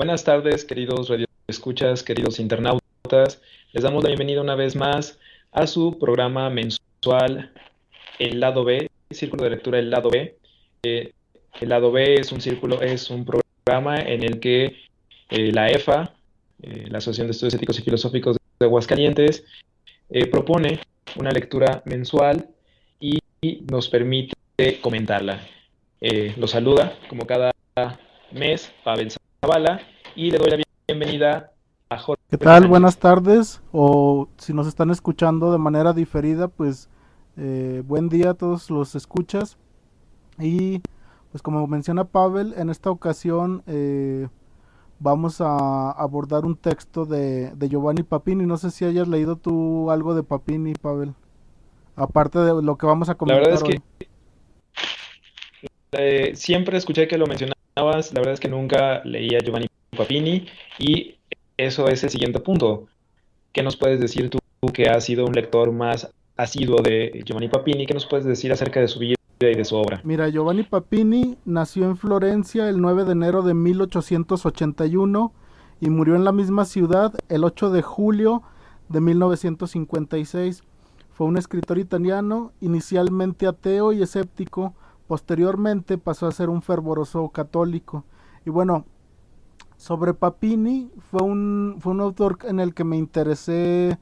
Buenas tardes, queridos radioescuchas, queridos internautas. Les damos la bienvenida una vez más a su programa mensual El Lado B, Círculo de Lectura El Lado B. Eh, el Lado B es un programa en el que la EFA, la Asociación de Estudios Éticos y Filosóficos de Aguascalientes, propone una lectura mensual y nos permite comentarla. Lo saluda, como cada mes, Pavel Zavala, y le doy la bienvenida a ¿Qué Jorge tal? Buenas Sánchez. tardes, o si nos están escuchando de manera diferida, pues buen día a todos los escuchas. Y pues como menciona Pavel, en esta ocasión vamos a abordar un texto de Giovanni Papini. No sé si hayas leído tú algo de Papini, Pavel, aparte de lo que vamos a La verdad comentar es que hoy. siempre escuché que lo mencionabas, la verdad es que nunca leía Giovanni Papini y eso es el siguiente punto. ¿Qué nos puedes decir tú que has sido un lector más asiduo de Giovanni Papini? ¿Qué nos puedes decir acerca de su vida y de su obra? Mira, Giovanni Papini nació en Florencia el 9 de enero de 1881 y murió en la misma ciudad el 8 de julio de 1956. Fue un escritor italiano, inicialmente ateo y escéptico, posteriormente pasó a ser un fervoroso católico. Y bueno, sobre Papini, fue un autor en el que me interesé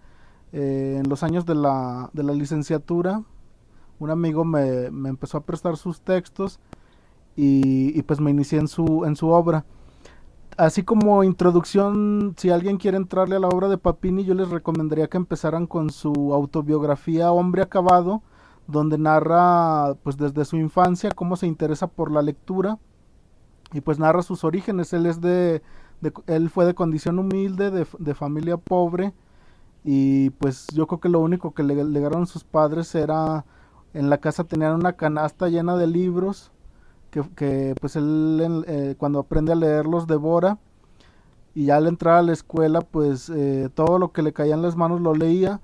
en los años de la licenciatura. Un amigo me empezó a prestar sus textos y pues me inicié en su obra. Así como introducción, si alguien quiere entrarle a la obra de Papini, yo les recomendaría que empezaran con su autobiografía Hombre Acabado, donde narra pues desde su infancia cómo se interesa por la lectura y pues narra sus orígenes. Él fue de condición humilde, de familia pobre, y pues yo creo que lo único que le legaron sus padres era, en la casa tenían una canasta llena de libros que pues él cuando aprende a leer los devora, y ya al entrar a la escuela pues todo lo que le caía en las manos lo leía,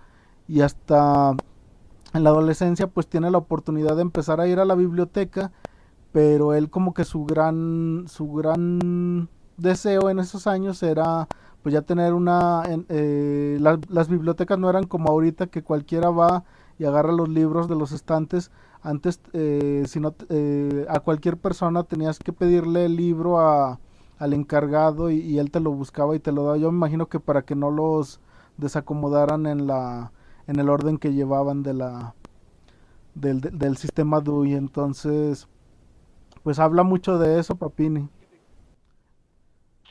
y hasta en la adolescencia pues tiene la oportunidad de empezar a ir a la biblioteca, pero él como que su gran deseo en esos años era pues ya tener las bibliotecas no eran como ahorita, que cualquiera va y agarra los libros de los estantes. Antes, si no, a cualquier persona tenías que pedirle el libro al encargado, y él te lo buscaba y te lo daba. Yo me imagino que para que no los desacomodaran en el orden que llevaban del sistema DUI. Entonces pues habla mucho de eso, Papini.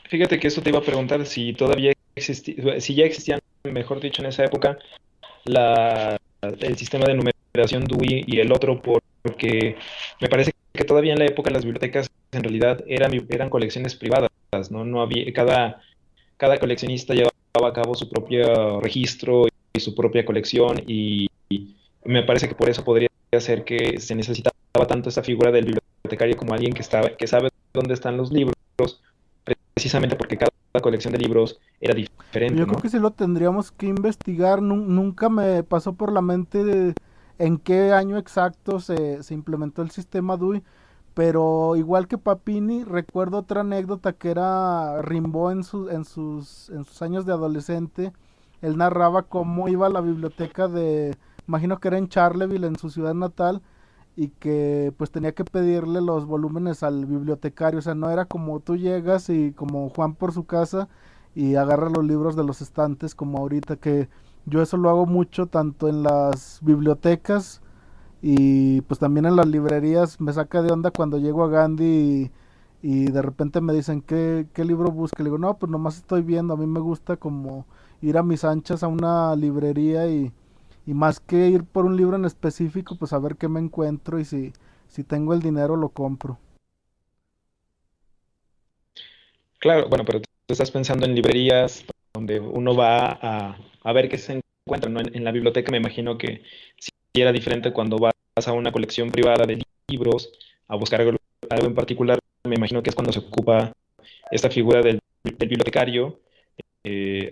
Fíjate que eso te iba a preguntar si todavía existía, si ya existían, mejor dicho, en esa época, el sistema de numeración Dewey y el otro, porque me parece que todavía en la época las bibliotecas en realidad eran colecciones privadas, ¿no? No había, cada coleccionista llevaba a cabo su propio registro y su propia colección y me parece que por eso podría ser que se necesitaba tanto esta figura del bibliotecario como alguien que sabe dónde están los libros, precisamente porque cada colección de libros era Pues diferente, yo creo ¿no? que sí lo tendríamos que investigar. Nunca me pasó por la mente en qué año exacto se implementó el sistema DUI, pero igual que Papini, recuerdo otra anécdota que era Rimbaud en sus años de adolescente. Él narraba cómo iba a la biblioteca imagino que era en Charleville, en su ciudad natal, y que pues tenía que pedirle los volúmenes al bibliotecario. O sea, no era como tú llegas y como Juan por su casa y agarra los libros de los estantes como ahorita, que yo eso lo hago mucho tanto en las bibliotecas y pues también en las librerías. Me saca de onda cuando llego a Gandhi y de repente me dicen qué libro busca. Le digo, no, pues nomás estoy viendo. A mí me gusta como ir a mis anchas a una librería, y más que ir por un libro en específico, pues a ver qué me encuentro, y si tengo el dinero lo compro. Claro, bueno, pero tú estás pensando en librerías donde uno va a ver qué se encuentra, ¿no? En la biblioteca me imagino que sí era diferente cuando vas a una colección privada de libros a buscar algo en particular. Me imagino que es cuando se ocupa esta figura del bibliotecario, eh,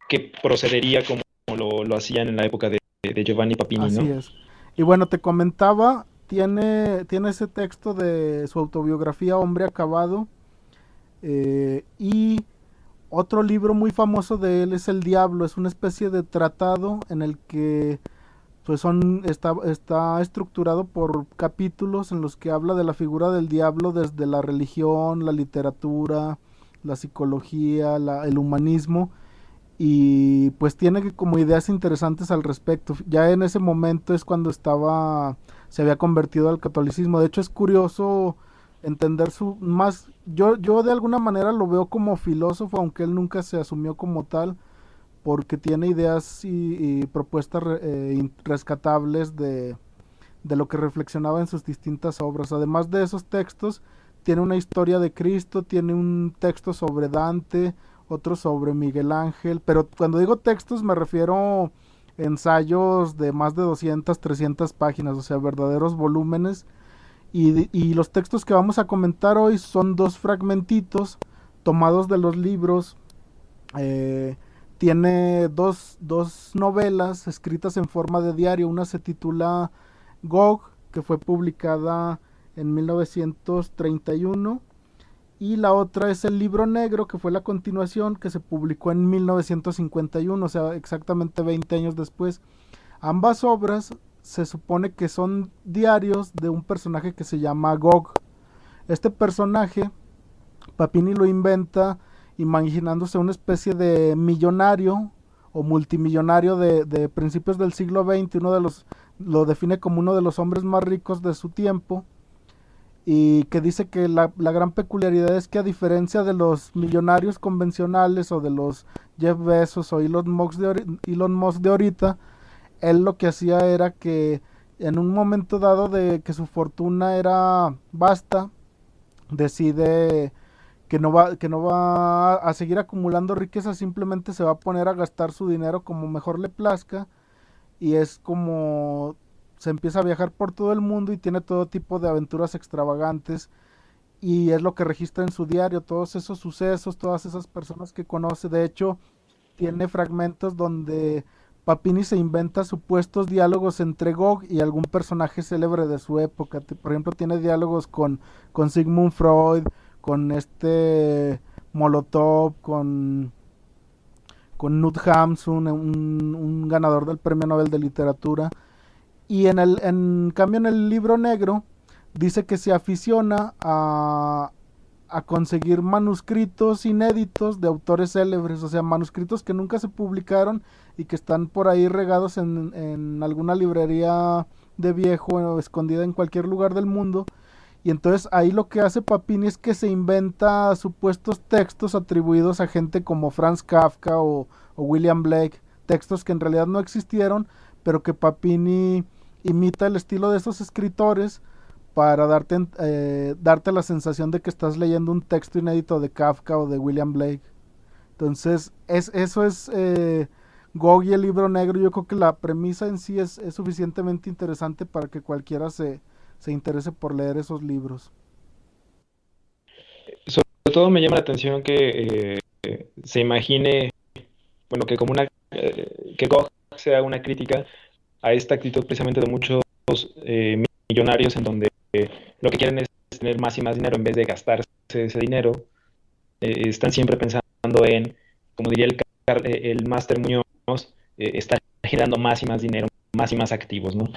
que procedería como lo hacían en la época de Giovanni Papini, Así ¿no? es. Y bueno, te comentaba, tiene ese texto de su autobiografía Hombre Acabado. Y otro libro muy famoso de él es El Diablo. Es una especie de tratado en el que pues está estructurado por capítulos en los que habla de la figura del diablo desde la religión, la literatura, la psicología, el humanismo, y pues tiene como ideas interesantes al respecto. Ya en ese momento es cuando se había convertido al catolicismo. De hecho es curioso entender su más, yo de alguna manera lo veo como filósofo, aunque él nunca se asumió como tal, porque tiene ideas y propuestas rescatables de lo que reflexionaba en sus distintas obras. Además de esos textos, tiene una historia de Cristo, tiene un texto sobre Dante, otro sobre Miguel Ángel, pero cuando digo textos me refiero ensayos de más de 200, 300 páginas, o sea, verdaderos volúmenes. Y los textos que vamos a comentar hoy son dos fragmentitos tomados de los libros. Tiene dos novelas escritas en forma de diario. Una se titula Gog, que fue publicada en 1931, y la otra es El Libro Negro, que fue la continuación, que se publicó en 1951, o sea, exactamente 20 años después. Ambas obras se supone que son diarios de un personaje que se llama Gog. Este personaje, Papini lo inventa imaginándose una especie de millonario o multimillonario de principios del siglo XX. Lo define como uno de los hombres más ricos de su tiempo, y que dice que la gran peculiaridad es que, a diferencia de los millonarios convencionales o de los Jeff Bezos o Elon Musk de ahorita, él lo que hacía era que en un momento dado de que su fortuna era vasta, decide que no va a seguir acumulando riqueza, simplemente se va a poner a gastar su dinero como mejor le plazca, y es como se empieza a viajar por todo el mundo y tiene todo tipo de aventuras extravagantes, y es lo que registra en su diario, todos esos sucesos, todas esas personas que conoce. De hecho, tiene fragmentos donde Papini se inventa supuestos diálogos entre Gog y algún personaje célebre de su época. Por ejemplo, tiene diálogos con Sigmund Freud, con Molotov, con Knut Hamsun, un ganador del Premio Nobel de Literatura. Y en cambio, en el Libro Negro dice que se aficiona a conseguir manuscritos inéditos de autores célebres, o sea, manuscritos que nunca se publicaron y que están por ahí regados en alguna librería de viejo o escondida en cualquier lugar del mundo. Y entonces ahí lo que hace Papini es que se inventa supuestos textos atribuidos a gente como Franz Kafka o William Blake, textos que en realidad no existieron, pero que Papini imita el estilo de esos escritores para darte la sensación de que estás leyendo un texto inédito de Kafka o de William Blake. Entonces, eso es Gog y el Libro Negro. Yo creo que la premisa en sí es suficientemente interesante para que cualquiera se interese por leer esos libros. Sobre todo me llama la atención que se imagine, bueno, que como que Gog sea una crítica a esta actitud precisamente de muchos millonarios en donde lo que quieren es tener más y más dinero en vez de gastarse ese dinero. Están siempre pensando en, como diría el Máster Muñoz, estar generando más y más dinero, más y más activos, ¿no?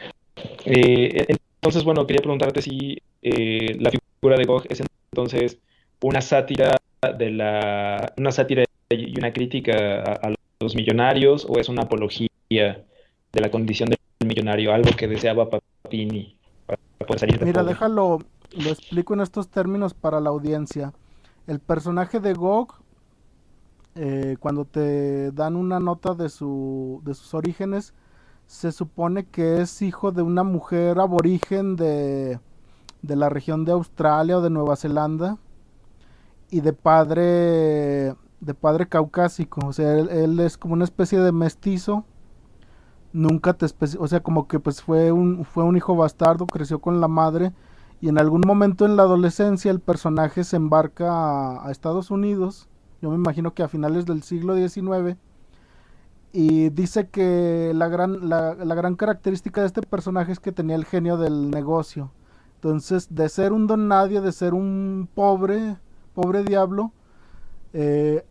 Entonces, bueno, quería preguntarte si la figura de Gog es entonces una sátira una sátira y una crítica a los millonarios, o es una apología de la condición del millonario, algo que deseaba Papini para poder salir de Mira, pobre. lo explico en estos términos para la audiencia. El personaje de Gog, cuando te dan una nota de sus orígenes, se supone que es hijo de una mujer aborigen de la región de Australia o de Nueva Zelanda, y de padre caucásico. O sea, él es como una especie de mestizo. Nunca o sea, como que pues fue un hijo bastardo, creció con la madre, y en algún momento en la adolescencia el personaje se embarca a Estados Unidos. Yo me imagino que a finales del siglo XIX, y dice que la gran característica de este personaje es que tenía el genio del negocio. Entonces, de ser un don nadie, de ser un pobre pobre diablo. eh,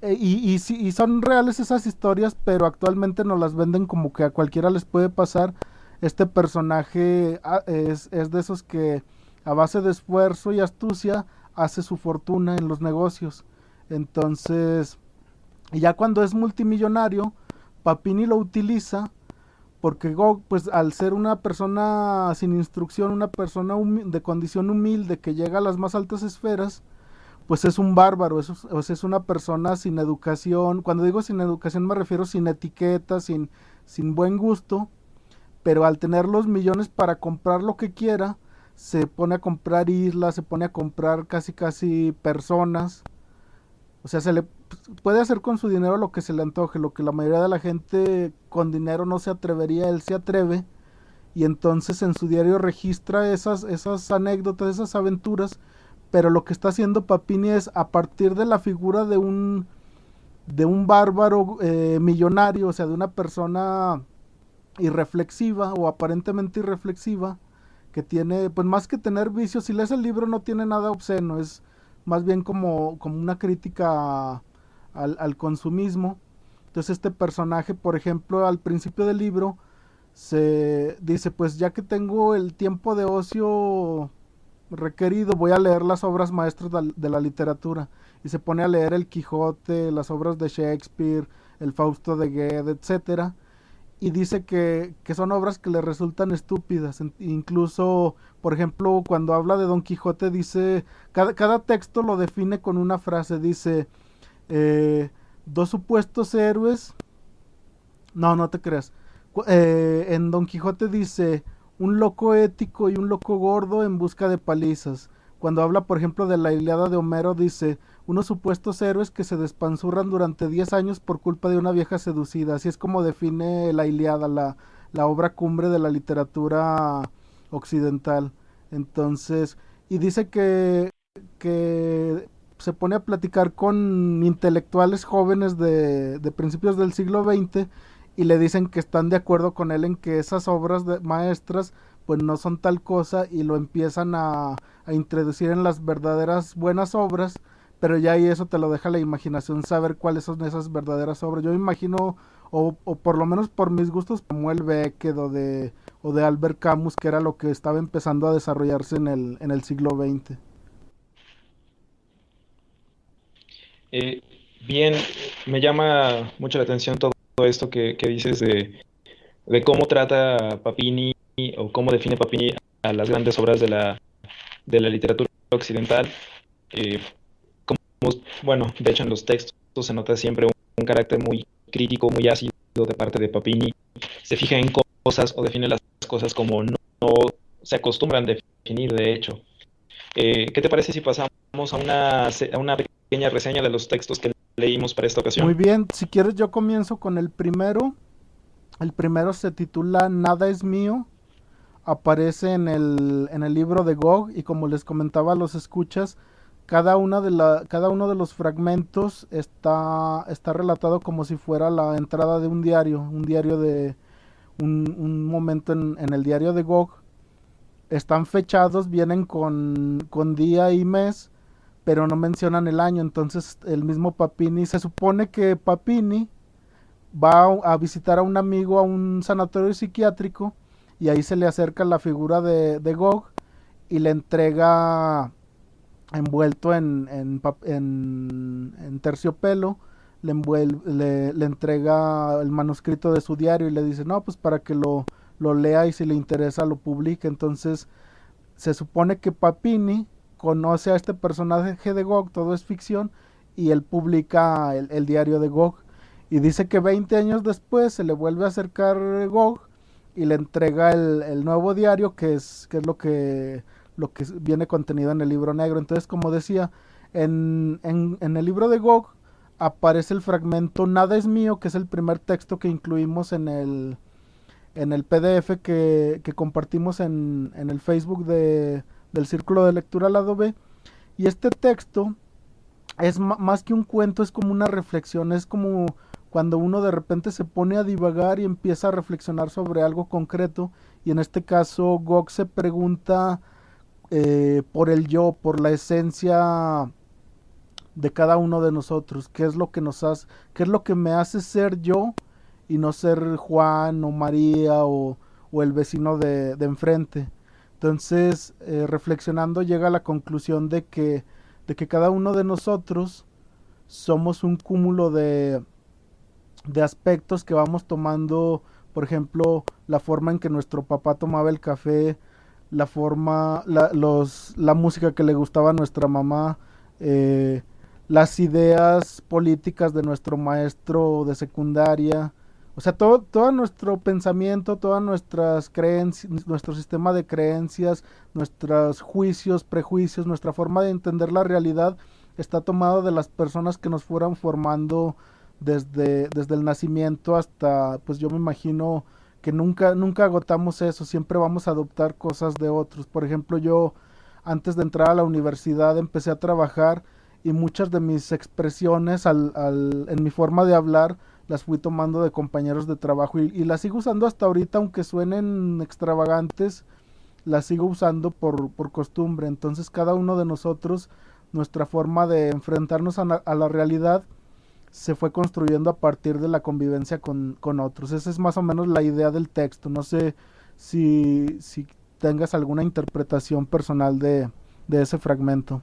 y son reales esas historias, pero actualmente nos las venden como que a cualquiera les puede pasar. Este personaje es de esos que a base de esfuerzo y astucia hace su fortuna en los negocios. Entonces, y ya cuando es multimillonario, Papini lo utiliza porque Gog, pues al ser una persona sin instrucción, una persona de condición humilde que llega a las más altas esferas, pues es un bárbaro, o sea, es una persona sin educación. Cuando digo sin educación me refiero sin etiqueta, sin buen gusto, pero al tener los millones para comprar lo que quiera, se pone a comprar islas, se pone a comprar casi casi personas. O sea, se le puede hacer con su dinero lo que se le antoje, lo que la mayoría de la gente con dinero no se atrevería, él se atreve y entonces en su diario registra esas anécdotas, esas aventuras, pero lo que está haciendo Papini es a partir de la figura de un bárbaro millonario, o sea, de una persona irreflexiva o aparentemente irreflexiva, que tiene, pues más que tener vicios, si lees el libro no tiene nada obsceno, es más bien como una crítica al consumismo. Entonces este personaje, por ejemplo, al principio del libro, se dice, pues ya que tengo el tiempo de ocio requerido, voy a leer las obras maestras de la literatura. Y se pone a leer el Quijote, las obras de Shakespeare, el Fausto de Goethe, etcétera, y dice que son obras que le resultan estúpidas. Incluso, por ejemplo, cuando habla de Don Quijote, dice, cada texto lo define con una frase, dice, dos supuestos héroes, no, no te creas, en Don Quijote dice, un loco ético y un loco gordo en busca de palizas. Cuando habla, por ejemplo, de la Ilíada de Homero, dice, unos supuestos héroes que se despanzurran durante 10 años por culpa de una vieja seducida. Así es como define la Ilíada, la obra cumbre de la literatura occidental. Entonces, y dice que se pone a platicar con intelectuales jóvenes de principios del siglo XX y le dicen que están de acuerdo con él en que esas obras maestras pues no son tal cosa y lo empiezan a introducir en las verdaderas buenas obras, pero ya ahí eso te lo deja la imaginación saber cuáles son esas verdaderas obras. Yo imagino, o por lo menos por mis gustos, como el Beckett o de Albert Camus, que era lo que estaba empezando a desarrollarse en el siglo XX. Eh, Bien, me llama mucho la atención todo esto que dices de cómo trata Papini o cómo define Papini a las grandes obras de la literatura occidental. Eh, bueno, de hecho en los textos se nota siempre un carácter muy crítico, muy ácido de parte de Papini. Se fija en cosas o define las cosas como no se acostumbran a definir, de hecho. ¿Qué te parece si pasamos a una pequeña reseña de los textos que leímos para esta Muy ocasión? bien, si quieres yo comienzo con el primero. El primero se titula Nada es mío. Aparece en el libro de Gog y como les comentaba a los escuchas, cada uno de los fragmentos está relatado como si fuera la entrada de un diario de un momento en el diario de Gog. Están fechados, vienen con día y mes, pero no mencionan el año. Entonces el mismo Papini, se supone que Papini va a visitar a un amigo a un sanatorio psiquiátrico y ahí se le acerca la figura de Gog y le entrega envuelto en terciopelo, le entrega el manuscrito de su diario y le dice, no, pues para que lo lea y si le interesa lo publique. Entonces se supone que Papini conoce a este personaje de Gog, todo es ficción, y él publica el diario de Gog. Y dice que 20 años después se le vuelve a acercar Gog y le entrega el nuevo diario, que es lo que viene contenido en el libro negro. Entonces, como decía, en el libro de Gog aparece el fragmento Nada es mío, que es el primer texto que incluimos en el PDF que compartimos en el Facebook del Círculo de Lectura Lado B. Y este texto es más que un cuento, es como una reflexión, es como cuando uno de repente se pone a divagar y empieza a reflexionar sobre algo concreto. Y en este caso Gog se pregunta por el yo, por la esencia de cada uno de nosotros, qué es lo que nos hace, qué es lo que me hace ser yo y no ser Juan o María o el vecino de enfrente. Entonces, reflexionando llega a la conclusión de que cada uno de nosotros somos un cúmulo de aspectos que vamos tomando, por ejemplo, la forma en que nuestro papá tomaba el café, la forma, la música que le gustaba a nuestra mamá, eh, las ideas políticas de nuestro maestro de secundaria, o sea, todo nuestro pensamiento, todas nuestras creencias, nuestro sistema de creencias, nuestros juicios, prejuicios, nuestra forma de entender la realidad está tomado de las personas que nos fueron formando desde el nacimiento hasta, pues yo me imagino que nunca agotamos eso, siempre vamos a adoptar cosas de otros. Por ejemplo, yo antes de entrar a la universidad empecé a trabajar y muchas de mis expresiones en mi forma de hablar las fui tomando de compañeros de trabajo y las sigo usando hasta ahorita, aunque suenen extravagantes, las sigo usando por costumbre. Entonces cada uno de nosotros, nuestra forma de enfrentarnos a la realidad se fue construyendo a partir de la convivencia con otros. Esa es más o menos la idea del texto. No sé si tengas alguna interpretación personal de ese fragmento.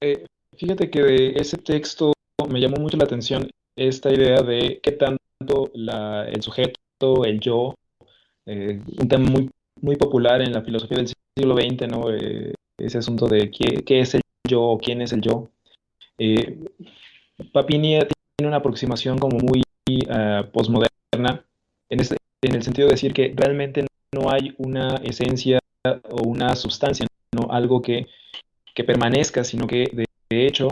Eh, Fíjate que de ese texto me llamó mucho la atención esta idea de qué tanto el sujeto, el yo, un tema muy popular en la filosofía del siglo XX, ¿no? Ese asunto de qué es el yo o quién es el yo. Eh, Papini tiene una aproximación como muy posmoderna en el sentido de decir que realmente no hay una esencia o una sustancia, ¿no? Algo que permanezca, sino que de hecho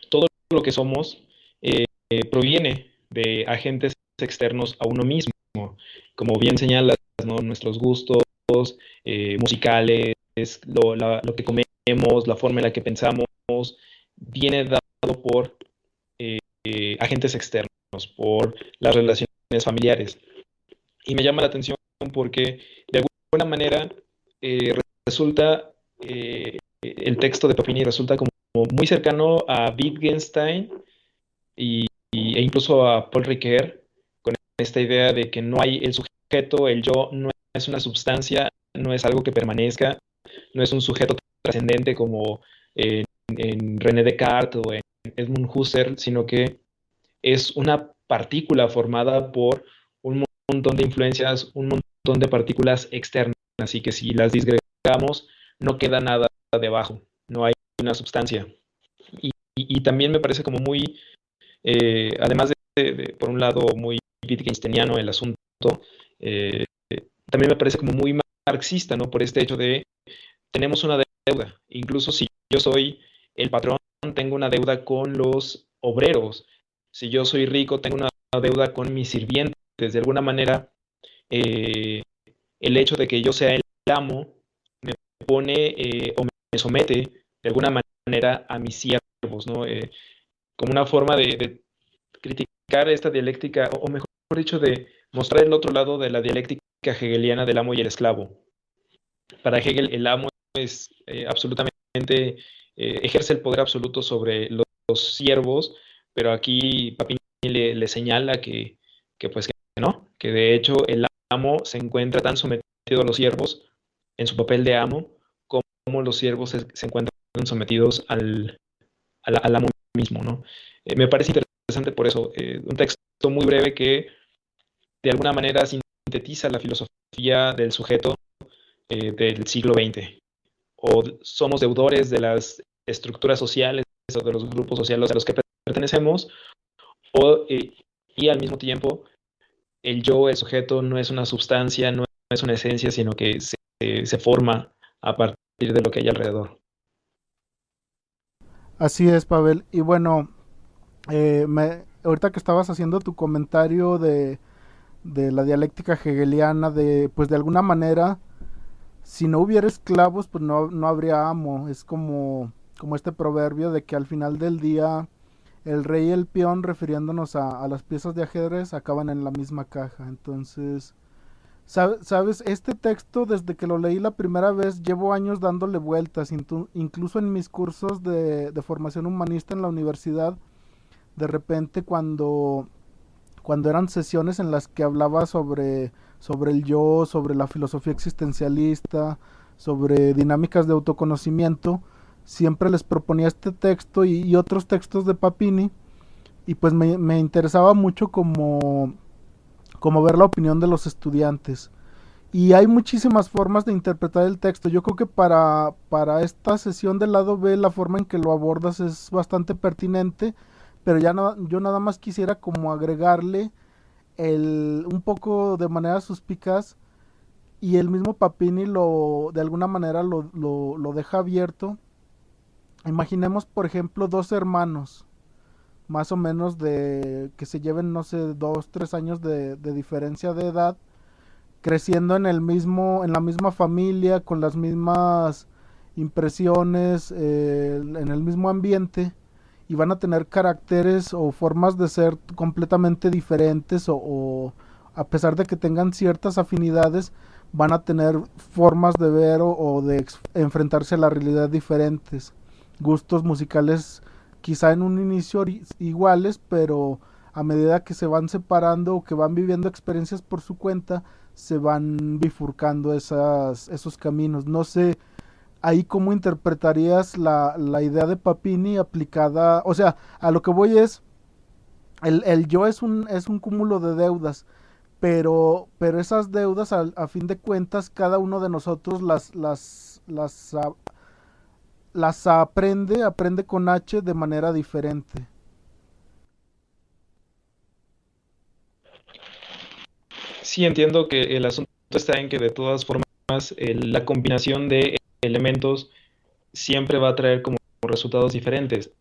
todo lo que somos proviene de agentes externos a uno mismo, como bien señalas, ¿no? Nuestros gustos musicales, lo que comemos, la forma en la que pensamos, viene dado por agentes externos, por las relaciones familiares. Y me llama la atención porque de alguna manera resulta, el texto de Papini resulta como muy cercano a Wittgenstein e incluso a Paul Ricoeur, con esta idea de que no hay el sujeto, el yo no es una sustancia, no es algo que permanezca, no es un sujeto trascendente como en René Descartes o en Edmund Husserl, sino que es una partícula formada por un montón de influencias, un montón de partículas externas, así que si las disgregamos, no queda nada debajo, no hay una sustancia. Y también me parece como muy, además por un lado, muy Wittgensteiniano el asunto, eh, también me parece como muy marxista, ¿no? Por este hecho de tenemos una deuda, incluso si yo soy el patrón, tengo una deuda con los obreros, si yo soy rico, tengo una deuda con mis sirvientes, de alguna manera, eh, el hecho de que yo sea el amo me pone o me somete de alguna manera a mis siervos, ¿no? Como una forma de criticar esta dialéctica, o mejor dicho, de mostrar el otro lado de la dialéctica hegeliana del amo y el esclavo. Para Hegel, el amo es absolutamente, ejerce el poder absoluto sobre los siervos, pero aquí Papini le señala que pues que no, que de hecho el amo se encuentra tan sometido a los siervos en su papel de amo, como los siervos se encuentran sometidos al amo mismo, ¿no? Me parece interesante por eso, un texto muy breve que de alguna manera sintetiza la filosofía del sujeto del siglo XX. O somos deudores de las estructuras sociales o de los grupos sociales a los que pertenecemos, o, y al mismo tiempo el yo, el sujeto, no es una sustancia, no es una esencia, sino que se forma a partir de lo que hay alrededor. Así es, Pavel. Y bueno, ahorita que estabas haciendo tu comentario de la dialéctica hegeliana, pues de alguna manera, si no hubiera esclavos, pues no habría amo. Es como este proverbio de que al final del día el rey y el peón, refiriéndonos a las piezas de ajedrez, acaban en la misma caja. Entonces, Sabes, este texto desde que lo leí la primera vez llevo años dándole vueltas, incluso en mis cursos de formación humanista en la universidad, de repente cuando eran sesiones en las que hablaba sobre el yo, sobre la filosofía existencialista, sobre dinámicas de autoconocimiento, siempre les proponía este texto y otros textos de Papini, y pues me interesaba mucho como ver la opinión de los estudiantes. Y hay muchísimas formas de interpretar el texto. Yo creo que para esta sesión del lado B la forma en que lo abordas es bastante pertinente, pero ya no, yo nada más quisiera como agregarle un poco de manera suspicaz, y el mismo Papini de alguna manera lo deja abierto. Imaginemos, por ejemplo, dos hermanos, más o menos que se lleven, no sé, 2, 3 años de diferencia de edad, creciendo en la misma familia, con las mismas impresiones, en el mismo ambiente, y van a tener caracteres o formas de ser completamente diferentes, o a pesar de que tengan ciertas afinidades, van a tener formas de ver o de enfrentarse a la realidad diferentes, gustos musicales quizá en un inicio iguales, pero a medida que se van separando o que van viviendo experiencias por su cuenta, se van bifurcando esos caminos. No sé, ahí cómo interpretarías la idea de Papini aplicada, o sea, a lo que voy es, el yo es un cúmulo de deudas, pero esas deudas a fin de cuentas cada uno de nosotros las aprende con H de manera diferente. Sí, entiendo que el asunto está en que de todas formas la combinación de elementos siempre va a traer como resultados diferentes,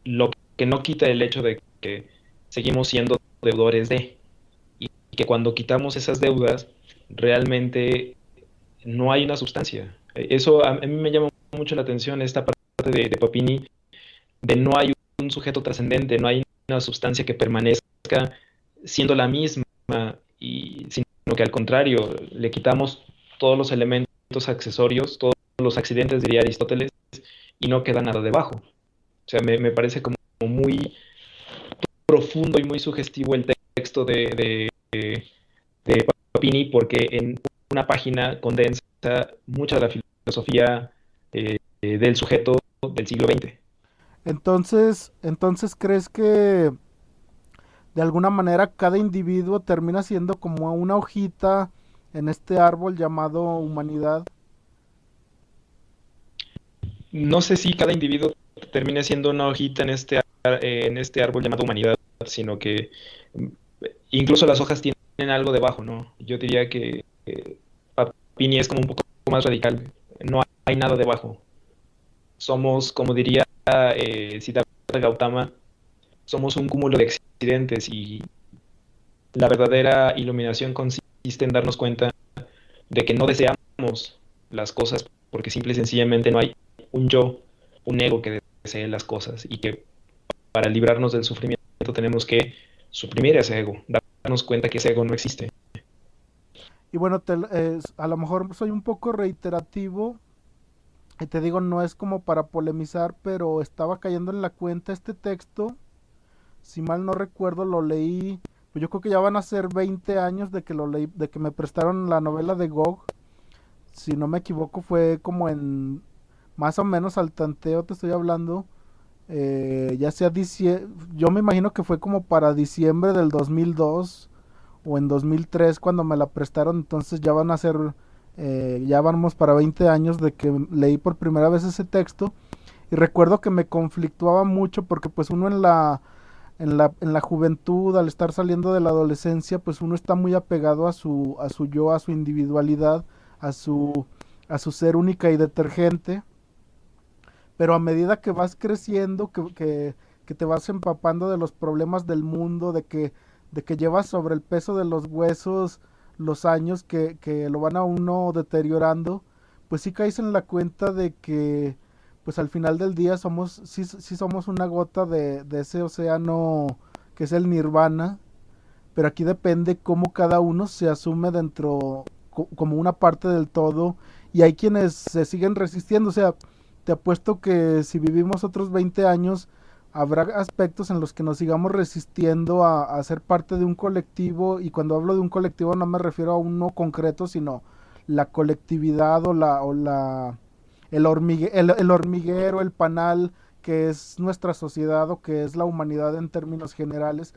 lo que no quita el hecho de que seguimos siendo deudores de, y que cuando quitamos esas deudas realmente no hay una sustancia. Eso a mí me llama mucho la atención, esta parte de Papini, de no hay un sujeto trascendente, no hay una sustancia que permanezca siendo la misma, sino que al contrario, le quitamos todos los elementos accesorios, todos los accidentes, diría Aristóteles, y no queda nada debajo. O sea, me parece como muy profundo y muy sugestivo el texto de Papini, porque en una página condensa mucha de la filosofía del sujeto del siglo XX. Entonces ¿crees que de alguna manera cada individuo termina siendo como una hojita en este árbol llamado humanidad? No sé si cada individuo termine siendo una hojita en este árbol llamado humanidad, sino que mm, incluso las hojas tienen algo debajo, ¿no? Yo diría que Papini es como un poco más radical. No hay nada debajo. Somos, como diría Siddhartha Gautama, somos un cúmulo de accidentes y la verdadera iluminación consiste en darnos cuenta de que no deseamos las cosas porque simple y sencillamente no hay un yo, un ego que desee las cosas y que para librarnos del sufrimiento tenemos que suprimir ese ego, darnos cuenta que ese ego no existe. Y bueno, a lo mejor soy un poco reiterativo y te digo, no es como para polemizar, pero estaba cayendo en la cuenta este texto. Si mal no recuerdo, lo leí, pues yo creo que ya van a ser 20 años de que lo leí, de que me prestaron la novela de Gog. Si no me equivoco, fue como en más o menos al tanteo, te estoy hablando. Ya sea yo me imagino que fue como para diciembre del 2002 o en 2003 cuando me la prestaron, entonces ya van a ser, ya vamos para 20 años de que leí por primera vez ese texto, y recuerdo que me conflictuaba mucho porque pues uno en la juventud, al estar saliendo de la adolescencia, pues uno está muy apegado a su yo, a su individualidad, a su, a su ser única y detergente, pero a medida que vas creciendo, que te vas empapando de los problemas del mundo, de que llevas sobre el peso de los huesos los años que lo van a uno deteriorando, pues sí caes en la cuenta de que pues al final del día sí somos una gota de ese océano que es el nirvana, pero aquí depende cómo cada uno se asume dentro como una parte del todo, y hay quienes se siguen resistiendo. O sea, te apuesto que si vivimos otros 20 años, habrá aspectos en los que nos sigamos resistiendo a ser parte de un colectivo, y cuando hablo de un colectivo no me refiero a uno concreto, sino la colectividad el hormiguero, el panal que es nuestra sociedad o que es la humanidad en términos generales.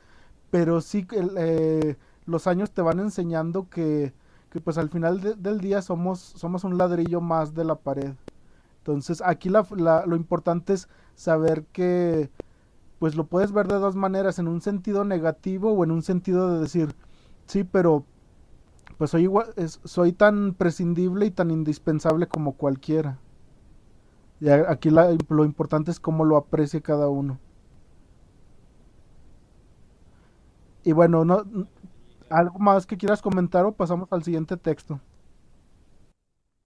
Pero sí que los años te van enseñando que pues al final del día somos un ladrillo más de la pared. Entonces aquí lo importante es saber que pues lo puedes ver de dos maneras, en un sentido negativo o en un sentido de decir, sí, pero pues soy igual, soy tan prescindible y tan indispensable como cualquiera. Y aquí lo importante es cómo lo aprecie cada uno. Y bueno, no, ¿algo más que quieras comentar o pasamos al siguiente texto?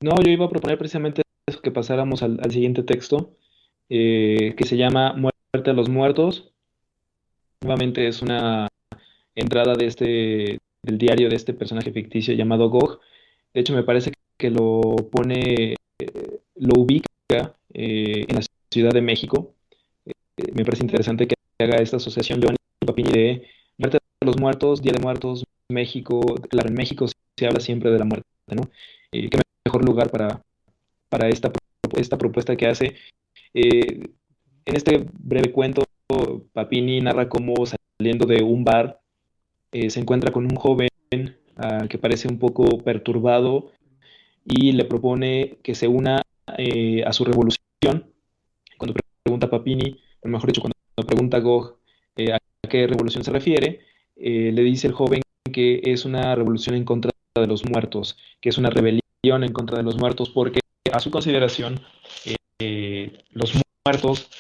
No, yo iba a proponer precisamente eso, que pasáramos al siguiente texto, que se llama Muerte a los Muertos. Nuevamente es una entrada del diario de este personaje ficticio llamado Gog. De hecho, me parece que lo ubica en la Ciudad de México. Me parece interesante que haga esta asociación Giovanni Papini de Muerte a los Muertos, Día de Muertos, México. Claro, en México se habla siempre de la muerte, ¿no? Qué mejor lugar para esta propuesta que hace. Eh, en este breve cuento, Papini narra cómo saliendo de un bar se encuentra con un joven que parece un poco perturbado y le propone que se una a su revolución. Cuando pregunta Papini, o mejor dicho, cuando pregunta Gog a qué revolución se refiere, le dice el joven que es una revolución en contra de los muertos, que es una rebelión en contra de los muertos, porque a su consideración los muertos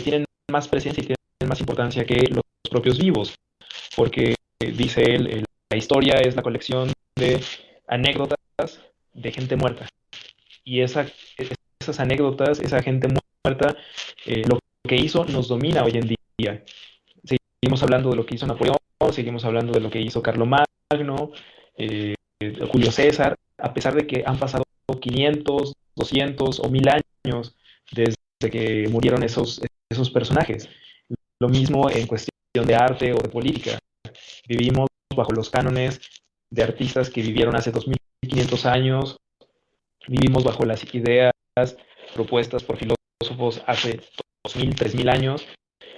tienen más presencia y tienen más importancia que los propios vivos, porque dice él, la historia es la colección de anécdotas de gente muerta. Y esas anécdotas, esa gente muerta, lo que hizo nos domina hoy en día. Seguimos hablando de lo que hizo Napoleón, seguimos hablando de lo que hizo Carlomagno, Julio César, a pesar de que han pasado 500, 200 o 1000 años desde que murieron esos personajes. Lo mismo en cuestión de arte o de política. Vivimos bajo los cánones de artistas que vivieron hace 2500 años, vivimos bajo las ideas propuestas por filósofos hace 2000, 3000 años,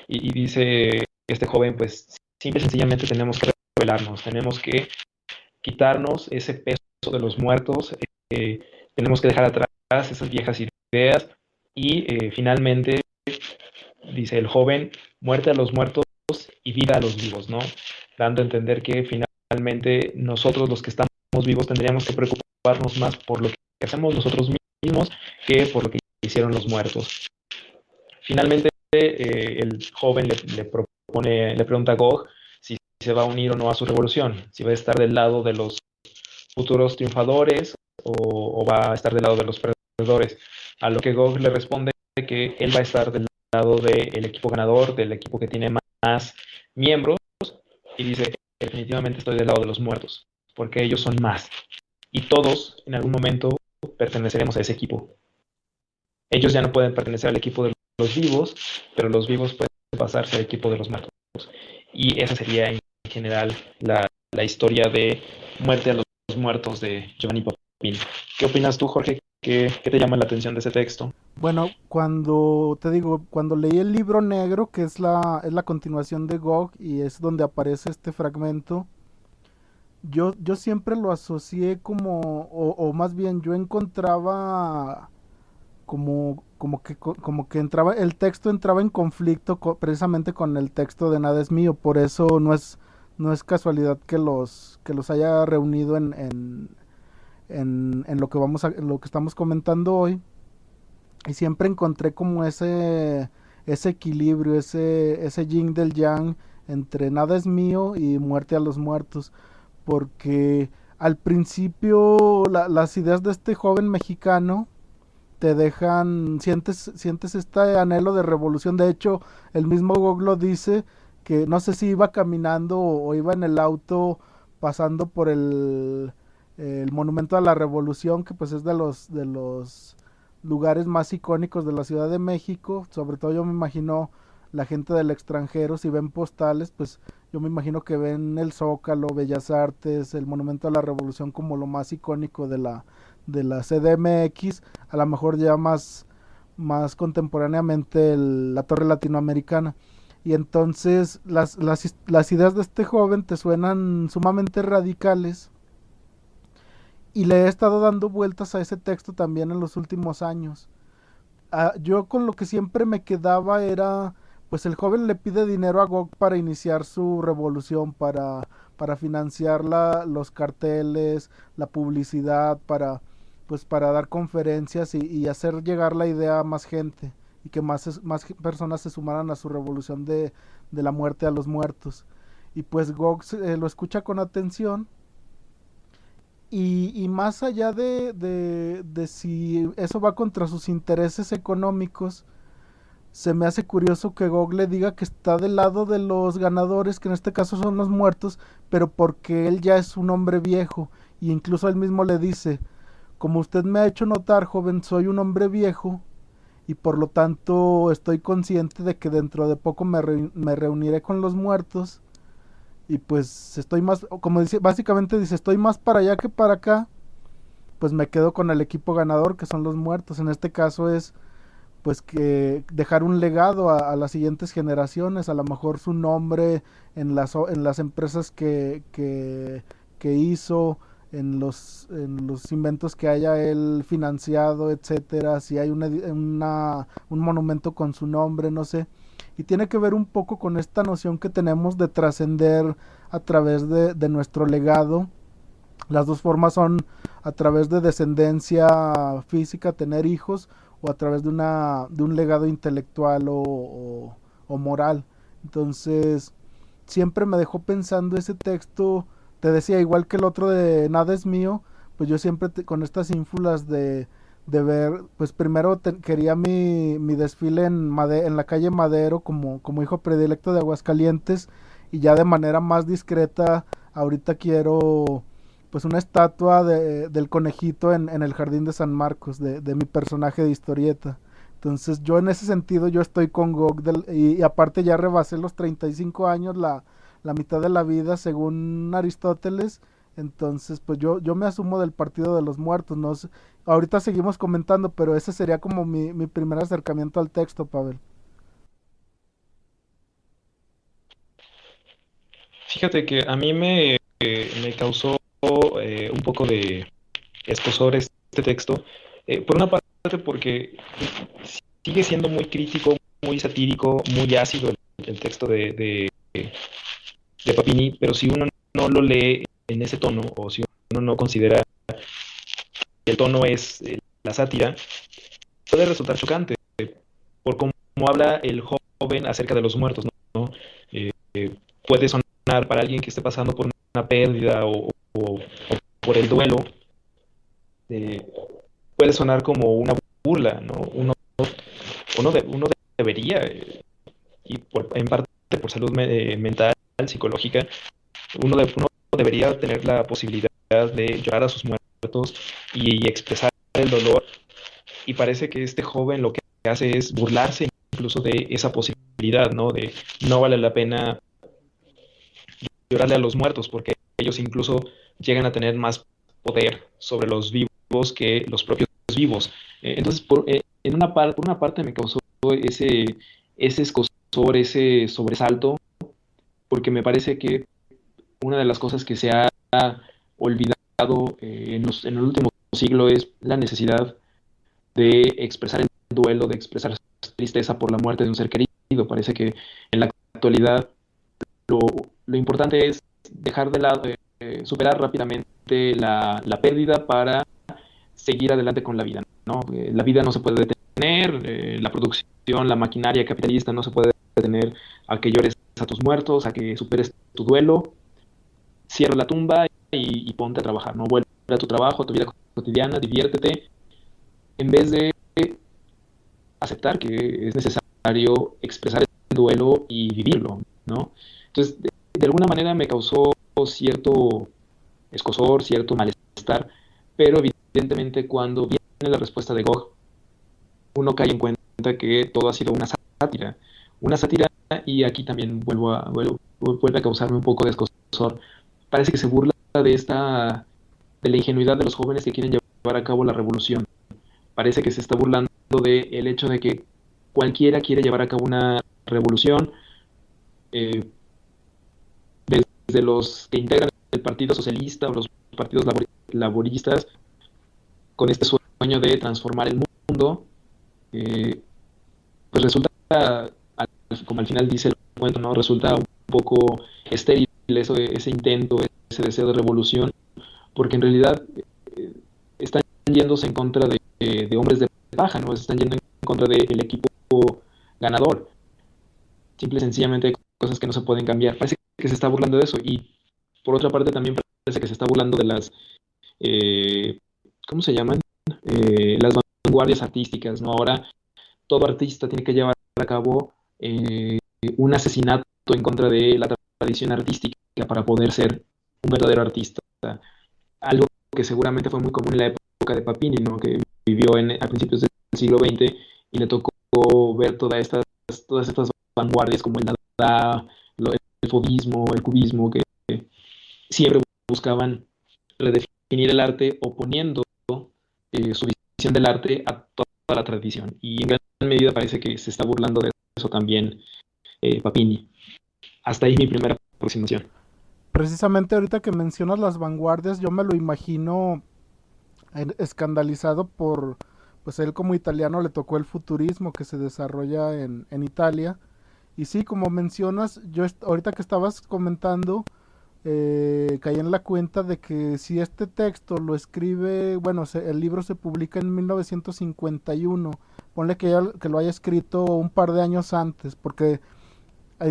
y dice este joven, pues simple y sencillamente tenemos que rebelarnos, tenemos que quitarnos ese peso de los muertos, tenemos que dejar atrás esas viejas ideas y finalmente, dice el joven, muerte a los muertos y vida a los vivos, ¿no? Dando a entender que finalmente nosotros los que estamos vivos tendríamos que preocuparnos más por lo que hacemos nosotros mismos que por lo que hicieron los muertos. Finalmente, el joven le pregunta a Gog si se va a unir o no a su revolución, si va a estar del lado de los futuros triunfadores o va a estar del lado de los perdedores. A lo que Gog le responde que él va a estar del lado del equipo ganador, del equipo que tiene más miembros, y dice, definitivamente estoy del lado de los muertos, porque ellos son más, y todos en algún momento perteneceremos a ese equipo. Ellos ya no pueden pertenecer al equipo de los vivos, pero los vivos pueden pasarse al equipo de los muertos. Y esa sería en general la historia de Muerte a los Muertos de Giovanni Papini. ¿Qué opinas tú, Jorge? ¿Qué te llama la atención de ese texto? Bueno, cuando leí el libro negro, que es la continuación de Gog y es donde aparece este fragmento, yo siempre lo asocié o más bien yo encontraba como que entraba, el texto entraba en conflicto precisamente con el texto de Nada es mío. Por eso no es casualidad que los haya reunido en lo que lo que estamos comentando hoy. Y siempre encontré como ese equilibrio, ese yin del yang entre Nada es mío y Muerte a los muertos. Porque al principio las ideas de este joven mexicano te dejan, sientes este anhelo de revolución. De hecho, el mismo Goglo dice que no sé si iba caminando o iba en el auto pasando por el Monumento a la Revolución, que pues es de los lugares más icónicos de la Ciudad de México. Sobre todo yo me imagino la gente del extranjero, si ven postales, pues yo me imagino que ven el Zócalo, Bellas Artes, el Monumento a la Revolución como lo más icónico de la CDMX, a lo mejor ya más contemporáneamente la Torre Latinoamericana. Y entonces las ideas de este joven te suenan sumamente radicales, y le he estado dando vueltas a ese texto también en los últimos años. Yo con lo que siempre me quedaba era, pues el joven le pide dinero a Gog para iniciar su revolución, para financiar los carteles, la publicidad, pues para dar conferencias y hacer llegar la idea a más gente y que más personas se sumaran a su revolución de la muerte a los muertos. Y pues Gog lo escucha con atención, y más allá de si eso va contra sus intereses económicos, se me hace curioso que Gog le diga que está del lado de los ganadores, que en este caso son los muertos, pero porque él ya es un hombre viejo, y incluso él mismo le dice, como usted me ha hecho notar, joven, soy un hombre viejo, y por lo tanto estoy consciente de que dentro de poco me reuniré con los muertos, y pues estoy más, como dice, básicamente dice, estoy más para allá que para acá, pues me quedo con el equipo ganador, que son los muertos. En este caso es pues que dejar un legado a las siguientes generaciones, a lo mejor su nombre en las empresas que hizo, en los inventos que haya él financiado, etcétera, si hay un monumento con su nombre, no sé. Y tiene que ver un poco con esta noción que tenemos de trascender a través de nuestro legado. Las dos formas son a través de descendencia física, tener hijos, o a través de un legado intelectual o moral. Entonces, siempre me dejó pensando ese texto. Te decía, igual que el otro de Nada es mío, pues yo siempre con estas ínfulas de ver, pues primero quería mi desfile en la calle Madero como hijo predilecto de Aguascalientes, y ya de manera más discreta, ahorita quiero pues una estatua del conejito en el jardín de San Marcos, de mi personaje de historieta. Entonces yo en ese sentido yo estoy con Gog, y aparte ya rebasé los 35 años, la mitad de la vida según Aristóteles. Entonces pues yo me asumo del partido de los muertos, no sé, ahorita seguimos comentando, pero ese sería como mi primer acercamiento al texto, Pavel. Fíjate que a mí me causó un poco de escosor este texto, por una parte porque sigue siendo muy crítico, muy satírico, muy ácido el texto de Papini, pero si uno no lo lee en ese tono, o si uno no considera que el tono es la sátira, puede resultar chocante por cómo habla el joven acerca de los muertos, ¿no? Puede sonar para alguien que esté pasando por una pérdida o por el duelo, eh, puede sonar como una burla, ¿no? Uno debería, y en parte por salud mental, psicológica, uno debería tener la posibilidad de llorar a sus muertos y expresar el dolor, y parece que este joven lo que hace es burlarse incluso de esa posibilidad, ¿no? De no vale la pena llorarle a los muertos porque ellos incluso llegan a tener más poder sobre los vivos que los propios vivos. Entonces, por una parte me causó ese escozor, ese sobresalto, porque me parece que una de las cosas que se ha olvidado en el último siglo es la necesidad de expresar el duelo, de expresar tristeza por la muerte de un ser querido. Parece que en la actualidad lo, lo importante es dejar de lado, superar rápidamente la pérdida para seguir adelante con la vida, ¿no? La vida no se puede detener, la producción, la maquinaria capitalista no se puede detener a que llores a tus muertos, a que superes tu duelo. Cierra la tumba y ponte a trabajar, ¿no? Vuelve a tu trabajo, a tu vida cotidiana, diviértete, en vez de aceptar que es necesario expresar el duelo y vivirlo, ¿no? Entonces, de alguna manera me causó cierto escozor, cierto malestar, pero evidentemente cuando viene la respuesta de Gog, uno cae en cuenta que todo ha sido una sátira, y aquí también vuelve a causarme un poco de escozor. Parece que se burla de la ingenuidad de los jóvenes que quieren llevar a cabo la revolución. Parece que se está burlando del hecho de que cualquiera quiere llevar a cabo una revolución, eh, desde los que integran el Partido Socialista o los partidos laboristas, con este sueño de transformar el mundo. Pues resulta, como al final dice el cuento, ¿no? Resulta un poco estéril ese intento, ese deseo de revolución, porque en realidad eh, están yéndose en contra de hombres de paja, ¿no? Están yendo en contra del equipo ganador. Simple y sencillamente hay cosas que no se pueden cambiar. Parece que se está burlando de eso, y por otra parte también parece que se está burlando de las, eh, ¿cómo se llaman? Las vanguardias artísticas, ¿no? Ahora todo artista tiene que llevar a cabo un asesinato en contra de la tradición artística para poder ser un verdadero artista. Algo que seguramente fue muy común en la época de Papini, ¿no? Que vivió a principios del siglo XX y le tocó ver todas estas vanguardias como el Dada, el Fauvismo, el Cubismo, que siempre buscaban redefinir el arte oponiendo su visión del arte a toda la tradición. Y en gran medida parece que se está burlando de eso también Papini. Hasta ahí mi primera aproximación. Precisamente ahorita que mencionas las vanguardias, yo me lo imagino escandalizado por, pues él como italiano le tocó el futurismo que se desarrolla en Italia. Y sí, como mencionas, ahorita que estabas comentando, caí en la cuenta de que si este texto lo escribe, bueno, el libro se publica en 1951, ponle que lo haya escrito un par de años antes, porque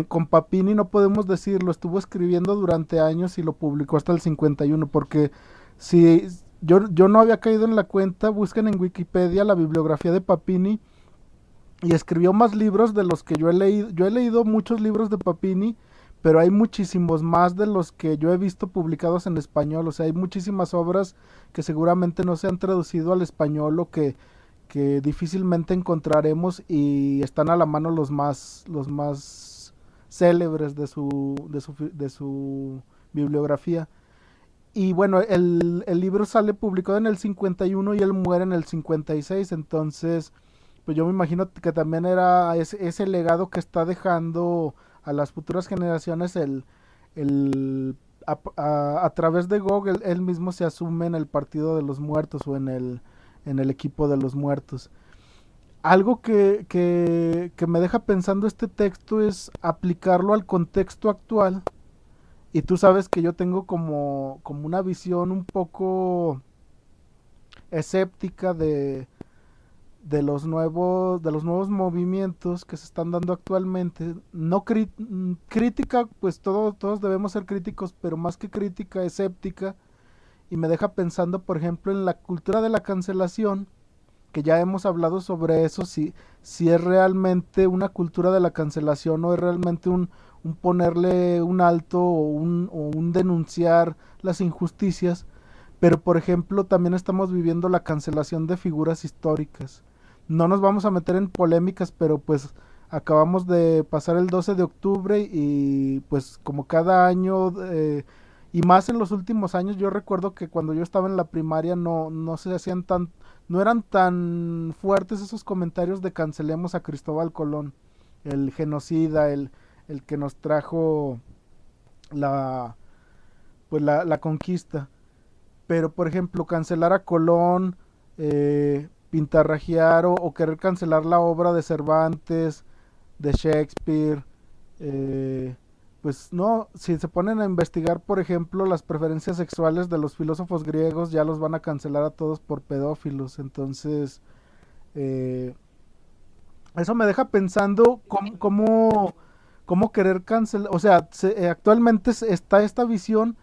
con Papini no podemos decirlo, estuvo escribiendo durante años y lo publicó hasta el 51, porque si yo no había caído en la cuenta, busquen en Wikipedia la bibliografía de Papini y escribió más libros de los que yo he leído. Yo he leído muchos libros de Papini, pero hay muchísimos más de los que yo he visto publicados en español. O sea, hay muchísimas obras que seguramente no se han traducido al español o que difícilmente encontraremos y están a la mano los más célebres de su bibliografía. Y bueno, el libro sale publicado en el 51 y él muere en el 56, entonces pues yo me imagino que también era ese legado que está dejando a las futuras generaciones el a través de Google él mismo se asume en el partido de los muertos o en el equipo de los muertos. Algo que me deja pensando este texto es aplicarlo al contexto actual. Y tú sabes que yo tengo como una visión un poco escéptica de los nuevos movimientos que se están dando actualmente. No crítica, pues todos debemos ser críticos, pero más que crítica, escéptica. Y me deja pensando, por ejemplo, en la cultura de la cancelación, que ya hemos hablado sobre eso, si es realmente una cultura de la cancelación o es realmente un ponerle un alto o un denunciar las injusticias. Pero por ejemplo también estamos viviendo la cancelación de figuras históricas. No nos vamos a meter en polémicas, pero pues acabamos de pasar el 12 de octubre y pues como cada año, y más en los últimos años, yo recuerdo que cuando yo estaba en la primaria no se hacían no eran tan fuertes esos comentarios de cancelemos a Cristóbal Colón, el genocida, el que nos trajo la, la conquista. Pero por ejemplo cancelar a Colón, pintarrajear o querer cancelar la obra de Cervantes, de Shakespeare, pues no, si se ponen a investigar por ejemplo las preferencias sexuales de los filósofos griegos ya los van a cancelar a todos por pedófilos. Entonces eh, eso me deja pensando cómo querer cancelar, o sea, actualmente está esta visión.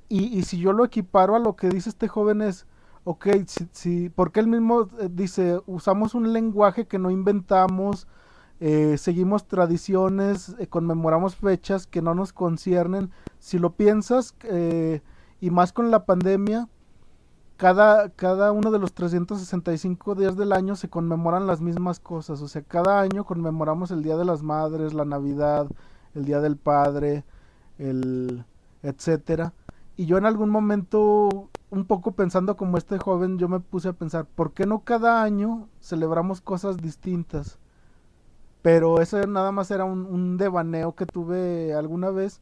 Y si yo lo equiparo a lo que dice este joven es, ok, porque él mismo dice, usamos un lenguaje que no inventamos, seguimos tradiciones, conmemoramos fechas que no nos conciernen. Si lo piensas, y más con la pandemia, cada uno de los 365 días del año se conmemoran las mismas cosas. O sea, cada año conmemoramos el Día de las Madres, la Navidad, el Día del Padre, el etcétera. Y yo en algún momento, un poco pensando como este joven, yo me puse a pensar, ¿por qué no cada año celebramos cosas distintas? Pero eso nada más era un devaneo que tuve alguna vez,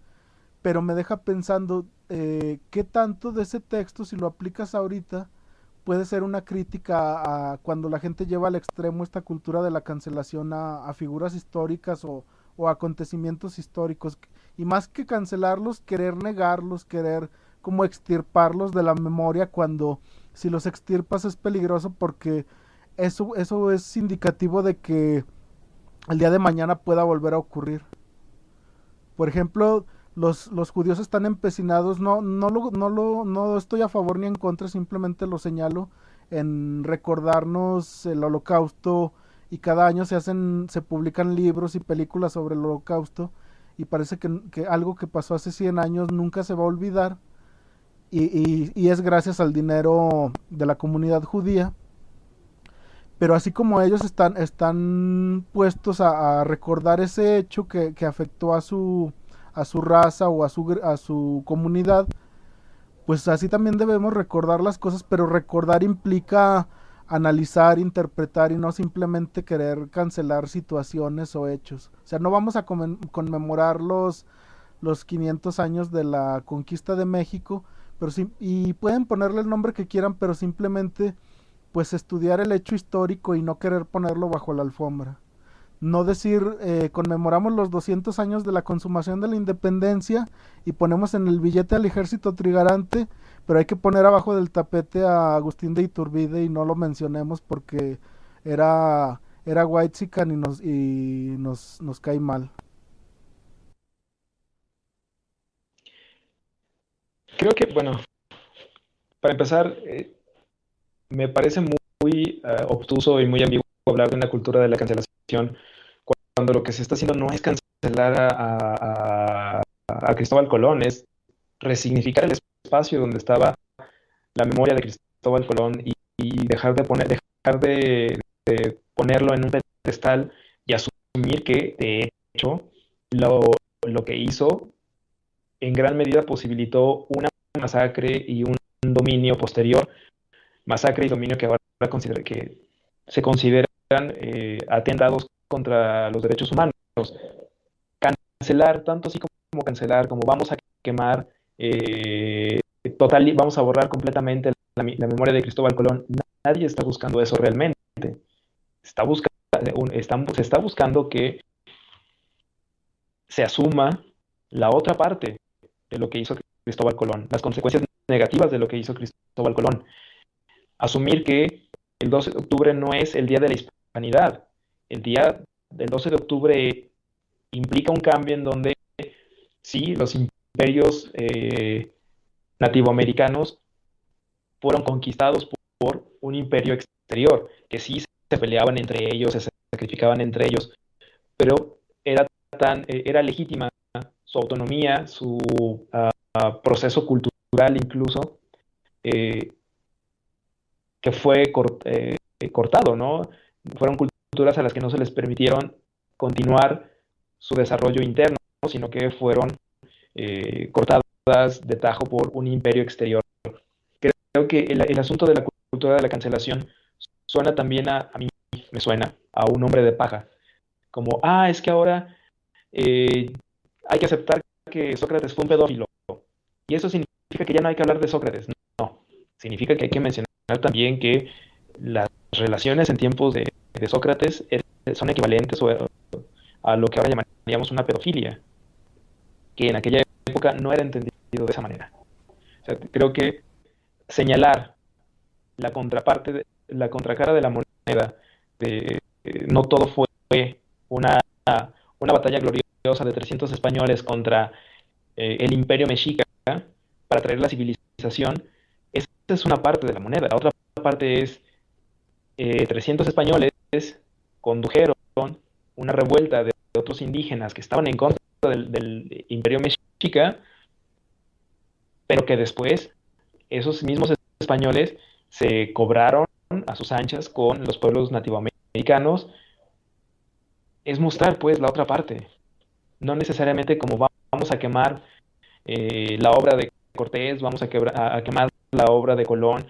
pero me deja pensando, qué tanto de ese texto, si lo aplicas ahorita, puede ser una crítica a cuando la gente lleva al extremo esta cultura de la cancelación a figuras históricas o acontecimientos históricos. Y más que cancelarlos, querer negarlos, querer como extirparlos de la memoria, cuando si los extirpas es peligroso, porque eso es indicativo de que el día de mañana pueda volver a ocurrir. Por ejemplo, los judíos están empecinados, no estoy a favor ni en contra, simplemente lo señalo, en recordarnos el holocausto, y cada año se publican libros y películas sobre el holocausto, y parece que algo que pasó hace 100 años nunca se va a olvidar, y es gracias al dinero de la comunidad judía. Pero así como ellos están puestos a recordar ese hecho que afectó a su raza o a su comunidad, pues así también debemos recordar las cosas, pero recordar implica analizar, interpretar, y no simplemente querer cancelar situaciones o hechos. O sea, no vamos a conmemorar los 500 años de la conquista de México, pero sí, y pueden ponerle el nombre que quieran, pero simplemente pues estudiar el hecho histórico y no querer ponerlo bajo la alfombra. No decir, conmemoramos los 200 años de la consumación de la independencia y ponemos en el billete al ejército trigarante, pero hay que poner abajo del tapete a Agustín de Iturbide y no lo mencionemos porque era whitezican y nos cae mal. Creo que, bueno, para empezar, me parece muy obtuso y muy ambiguo hablar de una cultura de la cancelación cuando lo que se está haciendo no es cancelar a Cristóbal Colón, es resignificar el espacio donde estaba la memoria de Cristóbal Colón y dejar de ponerlo en un pedestal y asumir que, de hecho, lo, lo que hizo en gran medida posibilitó una masacre y un dominio posterior, masacre y dominio que ahora que se consideran atentados contra los derechos humanos. Cancelar, tanto así como cancelar, como vamos a quemar, vamos a borrar completamente la memoria de Cristóbal Colón. Nadie está buscando eso realmente. Está buscando, se está buscando que se asuma la otra parte de lo que hizo Cristóbal Colón, las consecuencias negativas de lo que hizo Cristóbal Colón. Asumir que el 12 de octubre no es el día de la hispanidad. El día del 12 de octubre implica un cambio en donde sí, los imperios nativoamericanos fueron conquistados por un imperio exterior, que sí se peleaban entre ellos, se sacrificaban entre ellos, pero era legítima su autonomía, su proceso cultural incluso, eh, que fue cortado, ¿no? Fueron culturas a las que no se les permitieron continuar su desarrollo interno, sino que fueron cortadas de tajo por un imperio exterior. Creo que el asunto de la cultura de la cancelación suena también a mí, me suena a un hombre de paja, como, es que ahora eh, hay que aceptar que Sócrates fue un pedófilo, y eso significa que ya no hay que hablar de Sócrates. No, significa que hay que mencionar también que las relaciones en tiempos de Sócrates son equivalentes a lo que ahora llamaríamos una pedofilia, que en aquella época no era entendido de esa manera. O sea, creo que señalar la contraparte, la contracara de la moneda, de no todo fue una, una batalla gloriosa de 300 españoles contra el imperio mexica para traer la civilización, esa es una parte de la moneda. La otra parte es 300 españoles condujeron una revuelta de otros indígenas que estaban en contra del imperio mexica, pero que después esos mismos españoles se cobraron a sus anchas con los pueblos nativoamericanos. Es mostrar pues la otra parte, no necesariamente como vamos a quemar la obra de Cortés, vamos a quemar la obra de Colón,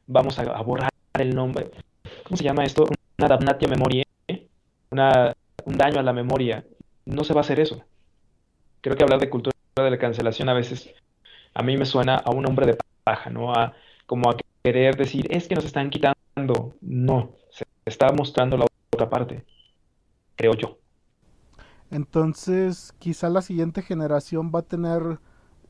vamos a borrar el nombre. ¿Cómo se llama esto? Una damnatio memoriae, una, un daño a la memoria. No se va a hacer eso. Creo que hablar de cultura de la cancelación a veces a mí me suena a un hombre de paja, ¿no? Como a querer decir, es que nos están quitando. No, se está mostrando la otra parte, creo yo. Entonces, quizá la siguiente generación va a tener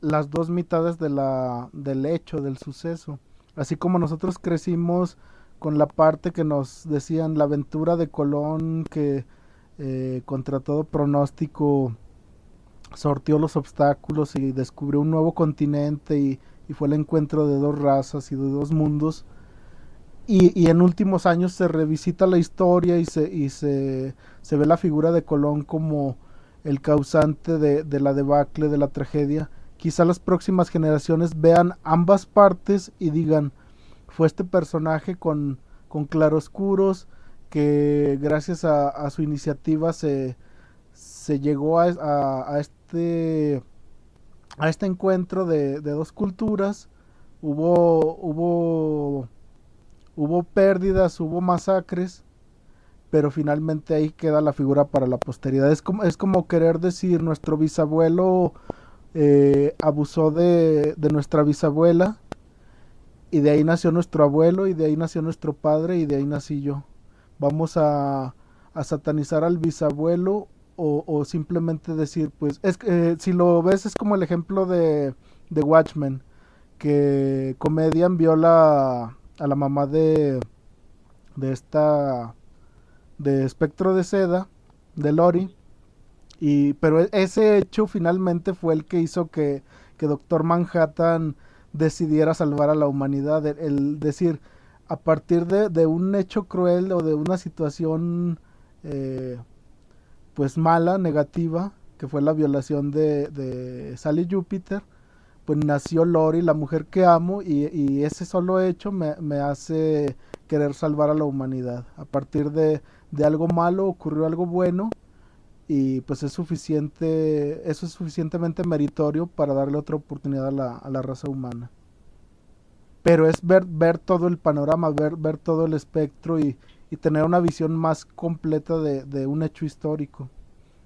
las dos mitades del hecho, del suceso. Así como nosotros crecimos con la parte que nos decían la aventura de Colón, que contra todo pronóstico sorteó los obstáculos y descubrió un nuevo continente y fue el encuentro de dos razas y de dos mundos. Y en últimos años se revisita la historia se ve la figura de Colón como el causante de la debacle, de la tragedia. Quizá las próximas generaciones vean ambas partes y digan, fue este personaje con claroscuros que gracias a su iniciativa se llegó a este encuentro de dos culturas. Hubo pérdidas, hubo masacres, pero finalmente ahí queda la figura para la posteridad. Es como querer decir, nuestro bisabuelo abusó de nuestra bisabuela, y de ahí nació nuestro abuelo, y de ahí nació nuestro padre, y de ahí nací yo. Vamos a satanizar al bisabuelo o simplemente decir, pues, si lo ves es como el ejemplo de Watchmen, que Comedian viola a la mamá de esta de Espectro de Seda, de Lori, pero ese hecho finalmente fue el que hizo que Doctor Manhattan decidiera salvar a la humanidad. El decir, a partir de un hecho cruel o de una situación eh, pues mala, negativa, que fue la violación de Sally Júpiter, pues nació Lori, la mujer que amo, y ese solo hecho me hace querer salvar a la humanidad. A partir de algo malo ocurrió algo bueno, y pues eso es suficientemente meritorio para darle otra oportunidad a la raza humana. Pero es ver todo el panorama, ver todo el espectro y tener una visión más completa de un hecho histórico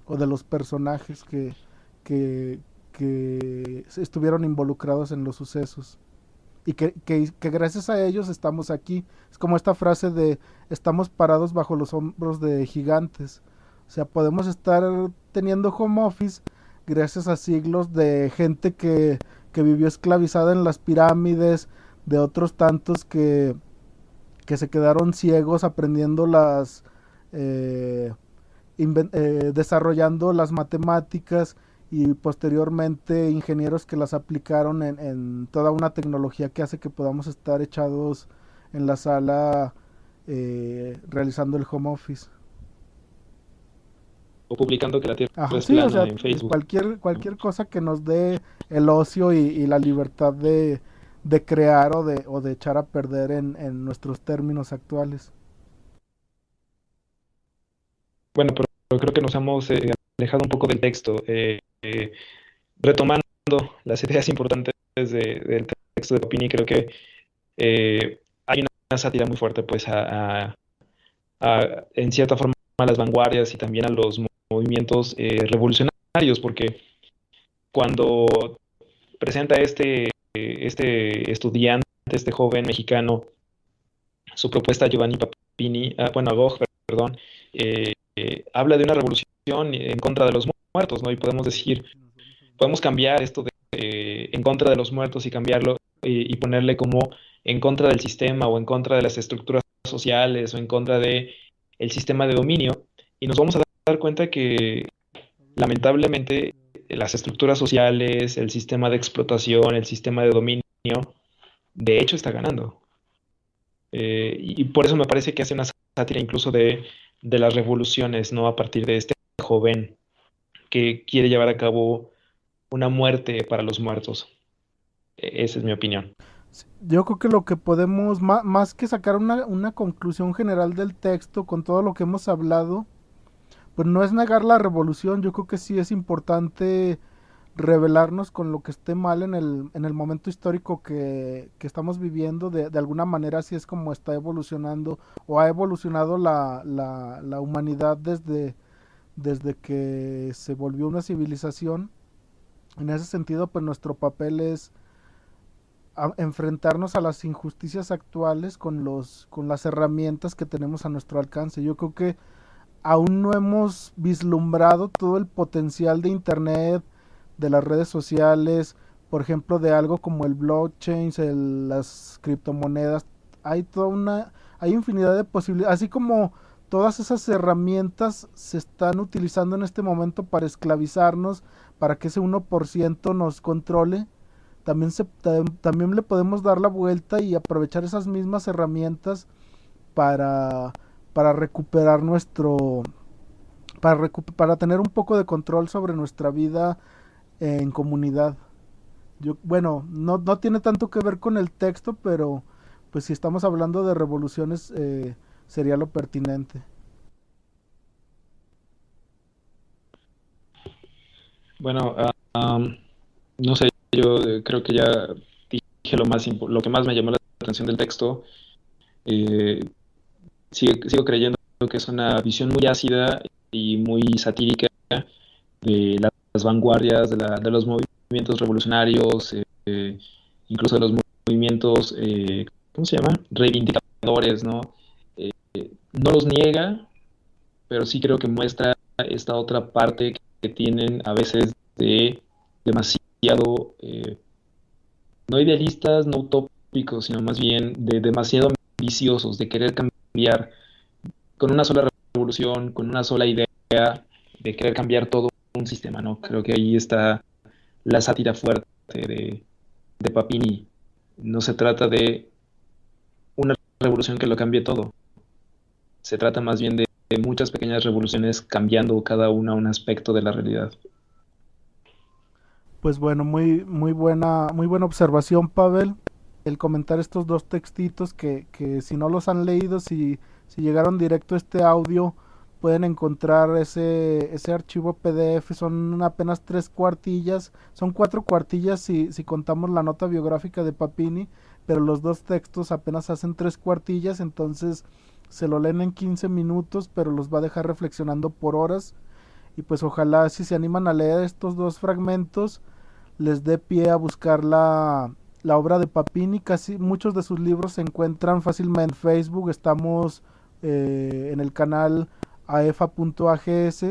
o de los personajes que, que estuvieron involucrados en los sucesos y que gracias a ellos estamos aquí. Es como esta frase de estamos parados bajo los hombros de gigantes. O sea, podemos estar teniendo home office gracias a siglos de gente que vivió esclavizada en las pirámides, de otros tantos que se quedaron ciegos aprendiendo eh, desarrollando las matemáticas, y posteriormente ingenieros que las aplicaron en toda una tecnología que hace que podamos estar echados en la sala realizando el home office. O publicando que la Tierra Ajá, es sí, o plana sea, en Facebook. cualquier cosa que nos dé el ocio y la libertad de crear o de echar a perder en nuestros términos actuales. Bueno, pero creo que nos hemos alejado un poco del texto. Retomando las ideas importantes del texto de Papini, creo que hay una sátira muy fuerte, pues, en cierta forma, a las vanguardias y también a los movimientos revolucionarios, porque cuando presenta este estudiante, este joven mexicano, su propuesta a Giovanni Papini, bueno, a Gogh, perdón, habla de una revolución en contra de los muertos, ¿no? Y podemos decir, podemos cambiar esto de en contra de los muertos y cambiarlo y ponerle como en contra del sistema o en contra de las estructuras sociales o en contra de el sistema de dominio, y nos vamos a dar cuenta que lamentablemente las estructuras sociales, el sistema de explotación, el sistema de dominio, de hecho está ganando. Y por eso me parece que hace una sátira incluso de las revoluciones, ¿no? A partir de este joven que quiere llevar a cabo una muerte para los muertos. Esa es mi opinión. Sí, yo creo que lo que podemos, más que sacar una conclusión general del texto con todo lo que hemos hablado, pues no es negar la revolución, yo creo que sí es importante revelarnos con lo que esté mal en el momento histórico que estamos viviendo, de alguna manera así es como está evolucionando o ha evolucionado la humanidad desde que se volvió una civilización. En ese sentido, pues nuestro papel es enfrentarnos a las injusticias actuales con las herramientas que tenemos a nuestro alcance. Yo creo que aún no hemos vislumbrado todo el potencial de Internet, de las redes sociales, por ejemplo, de algo como el blockchain, las criptomonedas. Hay infinidad de posibilidades, así como todas esas herramientas se están utilizando en este momento para esclavizarnos, para que ese 1% nos controle. También le podemos dar la vuelta y aprovechar esas mismas herramientas para, para recuperar para tener un poco de control sobre nuestra vida en comunidad. Bueno, no tiene tanto que ver con el texto, pero pues si estamos hablando de revoluciones, sería lo pertinente. Bueno, no sé, yo creo que ya dije lo que más me llamó la atención del texto. Eh, sigo creyendo que es una visión muy ácida y muy satírica de las vanguardias, de los movimientos revolucionarios, incluso de los movimientos, ¿cómo se llama? Reivindicadores, ¿no? Eh, no los niega, pero sí creo que muestra esta otra parte que tienen a veces de demasiado, no idealistas, no utópicos, sino más bien de demasiado ambiciosos, de querer cambiar con una sola revolución, con una sola idea, de querer cambiar todo un sistema, ¿no? Creo que ahí está la sátira fuerte de Papini. No se trata de una revolución que lo cambie todo, se trata más bien de muchas pequeñas revoluciones cambiando cada una un aspecto de la realidad. Pues bueno, muy buena observación, Pavel. El comentar estos dos textitos que si no los han leído, si llegaron directo a este audio, pueden encontrar ese archivo PDF. Son apenas 3 cuartillas, son 4 cuartillas si contamos la nota biográfica de Papini, pero los dos textos apenas hacen 3 cuartillas, entonces se lo leen en 15 minutos, pero los va a dejar reflexionando por horas. Y pues ojalá si se animan a leer estos dos fragmentos, les dé pie a buscar la obra de Papini. Casi muchos de sus libros se encuentran fácilmente en Facebook. Estamos en el canal aefa.ags.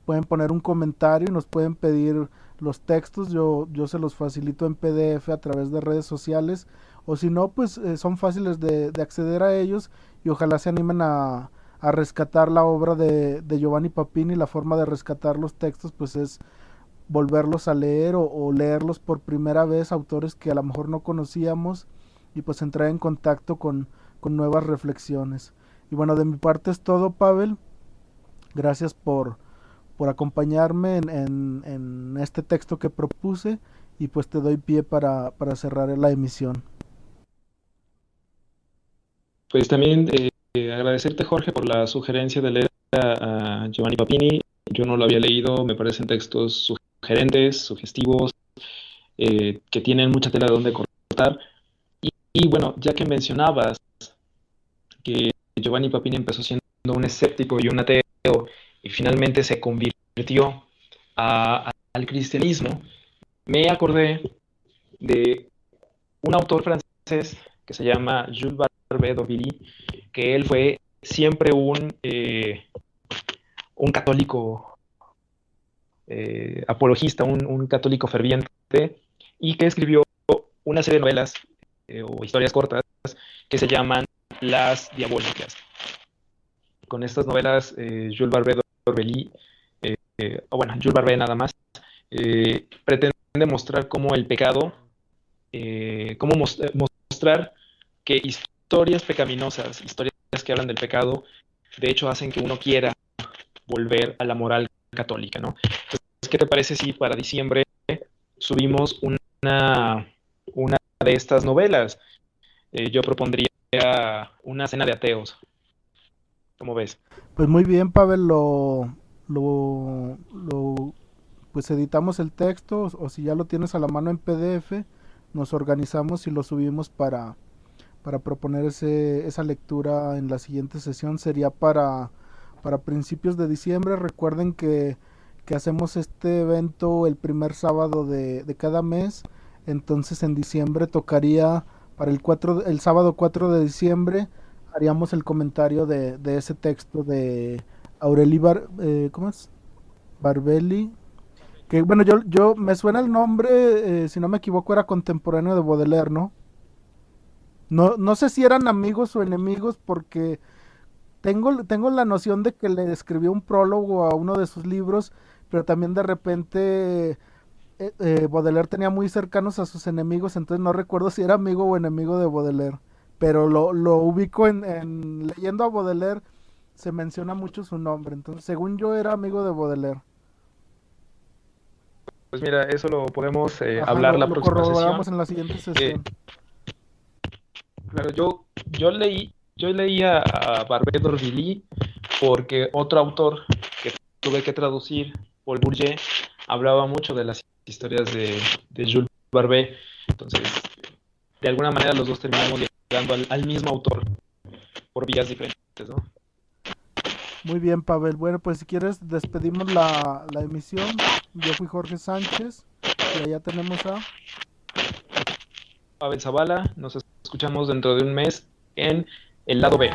Pueden poner un comentario y nos pueden pedir los textos. Yo se los facilito en PDF a través de redes sociales. O si no, pues son fáciles de acceder a ellos y ojalá se animen a rescatar la obra de Giovanni Papini. La forma de rescatar los textos pues es volverlos a leer o leerlos por primera vez, autores que a lo mejor no conocíamos, y pues entrar en contacto con nuevas reflexiones. Y bueno, de mi parte es todo, Pavel. Gracias por acompañarme en este texto que propuse y pues te doy pie para cerrar la emisión. Pues también agradecerte, Jorge, por la sugerencia de leer a Giovanni Papini. Yo no lo había leído, me parecen textos sugerentes, sugestivos, que tienen mucha tela de donde cortar. Y bueno, ya que mencionabas que Giovanni Papini empezó siendo un escéptico y un ateo y finalmente se convirtió al cristianismo, me acordé de un autor francés que se llama Jules Barbé d'Aurevilly, que él fue siempre un católico apologista, un católico ferviente, y que escribió una serie de novelas o historias cortas que se llaman Las Diabólicas. Con estas novelas, Jules Barbé d'Aurevilly, Jules Barbé nada más, pretende mostrar cómo el pecado, mostrar que historias pecaminosas, historias que hablan del pecado, de hecho hacen que uno quiera volver a la moral católica, ¿no? Entonces, ¿qué te parece si para diciembre subimos una de estas novelas? Yo propondría una cena de ateos. ¿Cómo ves? Pues muy bien, Pavel, lo pues editamos el texto o si ya lo tienes a la mano en PDF, nos organizamos y lo subimos para proponer esa lectura en la siguiente sesión. Sería para principios de diciembre. Recuerden que hacemos este evento el primer sábado de cada mes. Entonces en diciembre tocaría para el sábado 4 de diciembre haríamos el comentario de ese texto de Aureli ¿cómo es? Barbelli. Que bueno, yo me suena el nombre, si no me equivoco, era contemporáneo de Baudelaire, ¿no? No sé si eran amigos o enemigos porque tengo la noción de que le escribió un prólogo a uno de sus libros, pero también de repente Baudelaire tenía muy cercanos a sus enemigos, entonces no recuerdo si era amigo o enemigo de Baudelaire, pero lo ubico leyendo a Baudelaire, se menciona mucho su nombre, entonces según yo era amigo de Baudelaire. Pues mira, eso lo podemos Ajá, hablar la lo próxima corroboramos sesión. en la siguiente Eh, sesión. claro, yo leí a Barbé d'Aurevilly porque otro autor que tuve que traducir, Paul Bourget, hablaba mucho de las historias de Jules Barbé. Entonces, de alguna manera los dos terminamos llegando al mismo autor por vías diferentes, ¿no? Muy bien, Pavel. Bueno, pues si quieres despedimos la emisión. Yo fui Jorge Sánchez y allá tenemos a... Pavel Zavala, nos escuchamos dentro de un mes en el lado B.